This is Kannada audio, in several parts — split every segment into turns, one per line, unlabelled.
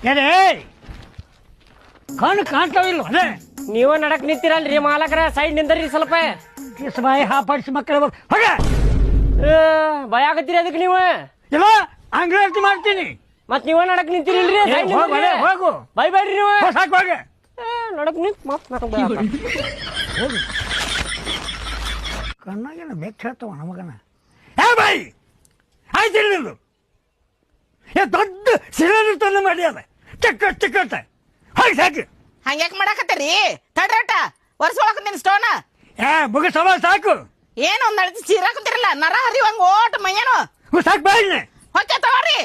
ಏನೇ ಕಣ್ಣು ಕಾಣ್ತಾವಿಲ್ಲ ಅದೇ
ನೀವ ನಡಕ್ ನಿಂತಿರಲ್ರಿ ಮಾಲಕರ ಸೈಡ್ ನಿಂದ್ರಿ ಸ್ವಲ್ಪ
ಬಾಯಿ ಹಾಪಾಡಿಸಿ ಮಕ್ಕಳ ಹೋಗ
ಭಯ ಆಗತ್ತೀರಿ ಅದಕ್ಕೆ ನೀವು
ಇಲ್ಲ ಅಂಗ್ಳಾರ್ತಿ ಮಾಡ್ತೀನಿ
ಮತ್ ನೀವ ನಡಕ್ ನಿಂತಿರಿಲ್ರಿ
ಹೋಗು
ಬೈ ಬೇಡ್ರಿ ನೀವು
ಸಾಕು ಹೋಗಿ
ನಡಕ್ ನಿಂತ್ ಮತ್
ಕಣ್ಣಾಗೇನ ಬೆಕ್ಕ ಹೇಳ್ತಾವ ನಮಗನ ಹೇ ಬಾಯಿ ಆಯ್ತು ನಿಂದು ದೊಡ್ಡ ಸಿಲಿಂಡರ್ ತಂದು ಮಾಡಿ ಅದ ಚಿಕ್ಕಟ್ಟ ಹೋಗಿ ಸಾಕು
ಹಂಗ್ಯಾಕ್ ಮಾಡಾಕತ್ತೀರಿ ತಡ್ರಟ ಒರ್ಸೊಳಕತ್ತೀನಿ ಸ್ಟೋನ
ಮುಗಿಸವ ಸಾಕು
ಏನು ಒಂದ್ ಅಳತಿ ಚೀರಾಕತ್ತೀರಲ್ಲ ನರ ಹರಿವಂಗ ಓಟ್ ಮೈಯೇನು
ಸಾಕು ಬಾಯಿ
ಹೊಕ್ಕೆ ತಗೋರಿ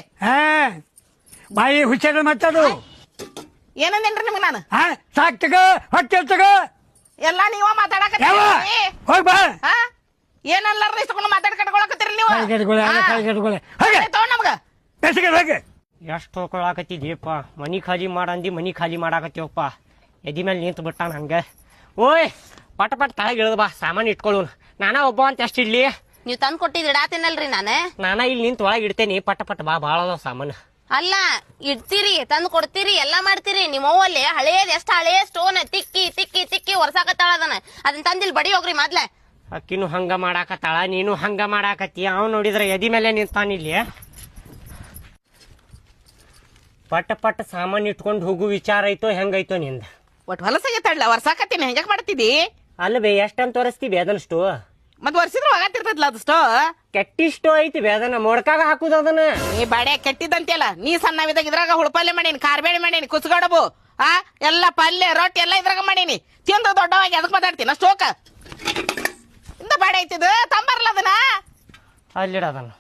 ಬಾಯಿ ಹುಷಾರ ಮತ್ತದು
ಏನಂದೇನ್ರಿ ನಿಮ್ಗೆ ನಾನು
ಸಾಕ್ ತಗೋ ಹೊಟ್ಟೆ ತಗೋ
ಎಲ್ಲ ನೀವ ಮಾತಾಡಕತ್ತೀರಿ
ಹೋಗಿ ಬಾ
ಏನಲ್ಲಾರ ಇಷ್ಟಕೊಂಡು ಮಾತಾಡ್ ಕಟ್ಕೊಳಕತ್ತೀರಿ ನೀವು ತಗೊಂಡ್ ನಮ್ಗ
ಹೋಗಿ
ಎಷ್ಟು ತೊಗೊಳಕತ್ತಿದ್ದೀಪ್ಪ ಮನಿ ಖಾಲಿ ಮಾಡಂದಿ ಮನಿ ಖಾಲಿ ಮಾಡಾಕತ್ತೀವಪ್ಪ ಎದಿ ಮೇಲೆ ನಿಂತು ಬಿಟ್ಟಾನ ಹಂಗ ಓಯ್ ಪಟ ತಳಗ ಇಳ್ದ ಬಾ ಸಾಮಾನು ಇಟ್ಕೊಳ್ಳು ನಾನಾ ಒಬ್ಬ ಅಂತ ಎಷ್ಟು ಇಡ್ಲಿ
ನೀವ್ ತಂದ್ ಕೊಟ್ಟಿದ್ ಇಡಾತೇನಲ್ರಿ
ನಾನಾ ಇಲ್ಲಿ ನಿಂತು ಒಳಗೆ ಇಡ್ತೇನಿ ಪಟ ಬಾ ಭಾಳ ಅದಾವ ಸಾಮಾನು
ಅಲ್ಲ ಇಡ್ತೀರಿ ತಂದ್ ಕೊಡ್ತೀರಿ ಎಲ್ಲಾ ಮಾಡ್ತೀರಿ ನಿಮ್ಮ ಅವ್ವಲ್ಲಿ ಹಳೇದ್ ಎಷ್ಟ್ ಹಳೇ ಸ್ಟೋನ್ ತಿಕ್ಕಿ ಒರ್ಸಾಕತ್ತಾಳ ಅದನ್ನ ತಂದಿಲ್ ಬಡಿ ಹೋಗ್ರಿ ಮೊದ್ಲೆ
ಅಕ್ಕಿನೂ ಹಂಗ ಮಾಡಾಕತ್ತಾಳ ನೀನು ಹಂಗ ಮಾಡಾಕತ್ತಿ ಅವ್ ನೋಡಿದ್ರೆ ಎದಿ ಮೇಲೆ ನಿಂತಾನಿಲ್ಲಿ ಪಟ ಸಾಮಾನು ಇಟ್ಕೊಂಡು ಹೋಗು ವಿಚಾರ ಐತೋ ಹೆಂಗೈತೋ ನಿಂದ
ಒಟ್ಟು ಹೊಲಸಾಗೆ ತಡ್ಲ ವರ್ಸಾಕತ್ತೀನಿ ಹೆಂಗ್ಯಾಕ್ ಮಾಡ್ತಿದ್ದಿ
ಅಲ್ಲ ಬೇ ಎಷ್ಟಂತ ತೋರಿಸ್ತೀವಿ ಅದನ್ಷ್ಟು
ಮತ್ ವರ್ಷಿದ್ರು ಒಗತ್ತಿರ್ತೈತ್ಲ ಅದು ಸ್ಟೋ
ಕೆಟ್ಟಿಷ್ಟು ಐತಿ ಬೇ ಅದನ್ನ ಮೊಡ್ಕಾಗ ಹಾಕುದು ಅದನ್ನ
ನೀ ಬಾಡೆ ಕೆಟ್ಟಿದ್ದಂತೆಲ್ಲ ನೀ ಸಣ್ಣವಿದಾಗ ಇದ್ರಾಗ ಹುಳಪಲ್ಲೆ ಮಾಡೀನಿ ಕಾರ್ಬೇಳೆ ಮಾಡೀನಿ ಕುಸ್ಗಡಬು ಎಲ್ಲ ಪಲ್ಯ ರೊಟ್ಟಿ ಎಲ್ಲ ಇದ್ರಾಗ ಮಾಡೀನಿ ತಿಂದು ದೊಡ್ಡವಾಗಿ ಅದಕ್ಕೆ ಮಾತಾಡ್ತೀನಿ ಅಷ್ಟೋಕ ಇಂದ ಬಾಡೆ ಐತಿದ್ ತಂಬರ್ಲ ಅದನ್ನ
ಅಲ್ಲಿಡ ಅದನ್ನ